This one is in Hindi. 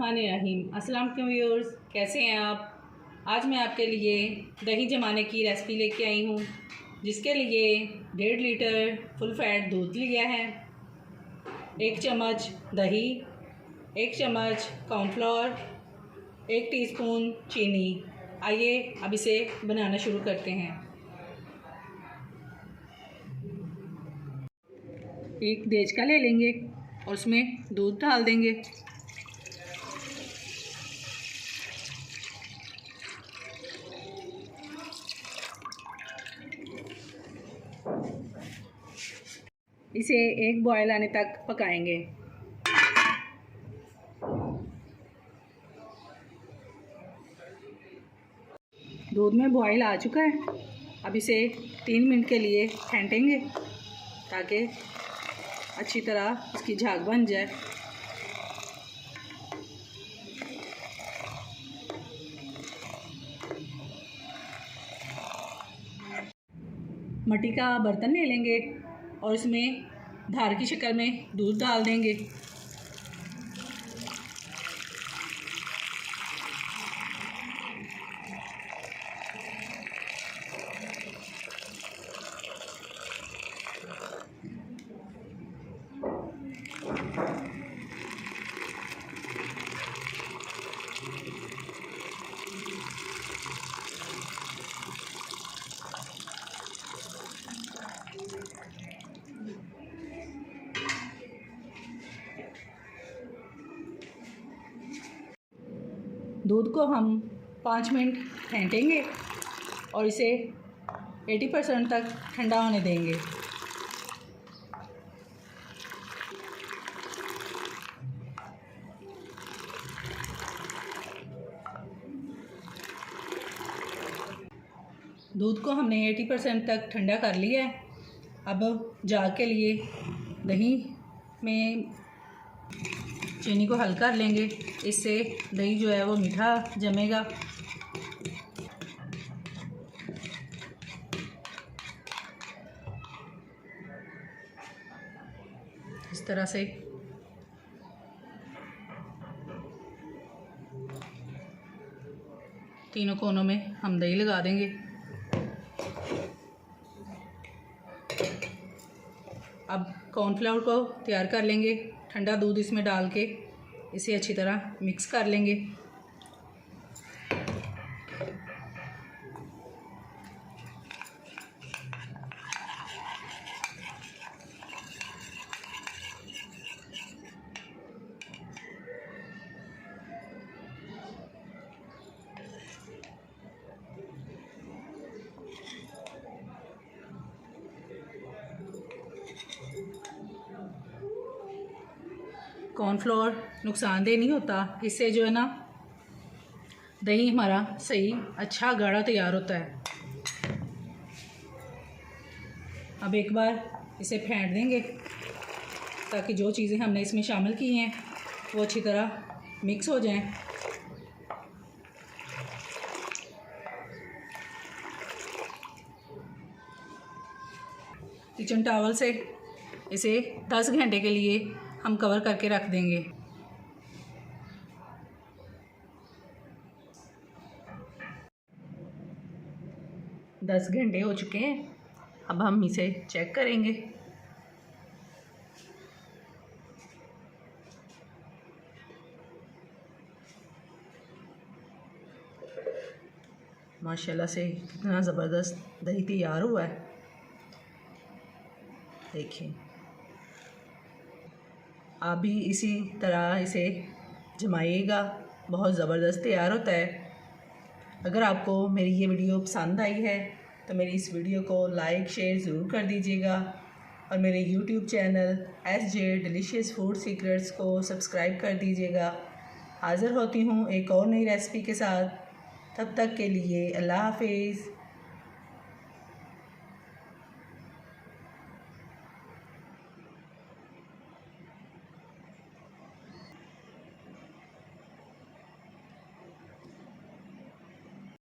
बिस्मिल्लाहिर्रहमानिर्रहीम। अस्सलाम वालेकुम व्यूअर्स, कैसे हैं आप। आज मैं आपके लिए दही जमाने की रेसिपी लेके आई हूँ, जिसके लिए 1.5 लीटर फुल फैट दूध लिया है, 1 चम्मच दही, 1 चम्मच कॉर्नफ्लोर, 1 टीस्पून चीनी। आइए अब इसे बनाना शुरू करते हैं। एक देचका ले लेंगे और उसमें दूध डाल देंगे। इसे एक बॉयल आने तक पकाएंगे। दूध में बॉयल आ चुका है। अब इसे 3 मिनट के लिए फेंटेंगे ताकि अच्छी तरह इसकी झाग बन जाए। मट्टी का बर्तन ले लेंगे और इसमें धार की शक्ल में दूध डाल देंगे। दूध को हम 5 मिनट फेंटेंगे और इसे 80% तक ठंडा होने देंगे। दूध को हमने 80% तक ठंडा कर लिया है। अब जाग के लिए दही में चीनी को हल कर लेंगे, इससे दही जो है वो मीठा जमेगा। इस तरह से तीनों कोनों में हम दही लगा देंगे। अब कॉर्नफ्लावर को तैयार कर लेंगे। ठंडा दूध इसमें डाल के इसे अच्छी तरह मिक्स कर लेंगे। कॉर्नफ्लोर नुकसानदेह नहीं होता, इससे जो है ना दही हमारा सही अच्छा गाढ़ा तैयार होता है। अब एक बार इसे फेंट देंगे ताकि जो चीज़ें हमने इसमें शामिल की हैं वो अच्छी तरह मिक्स हो जाएं। किचन टॉवल से इसे 10 घंटे के लिए हम कवर करके रख देंगे। दस घंटे हो चुके हैं। अब हम इसे चेक करेंगे। माशाल्लाह से कितना ज़बरदस्त दही तैयार हुआ है, देखिए। आप भी इसी तरह इसे जमाइएगा, बहुत ज़बरदस्त तैयार होता है। अगर आपको मेरी ये वीडियो पसंद आई है तो मेरी इस वीडियो को लाइक शेयर ज़रूर कर दीजिएगा और मेरे YouTube channel SJ delicious food secrets को सब्सक्राइब कर दीजिएगा। हाज़िर होती हूँ एक और नई रेसिपी के साथ। तब तक के लिए अल्लाह हाफिज़।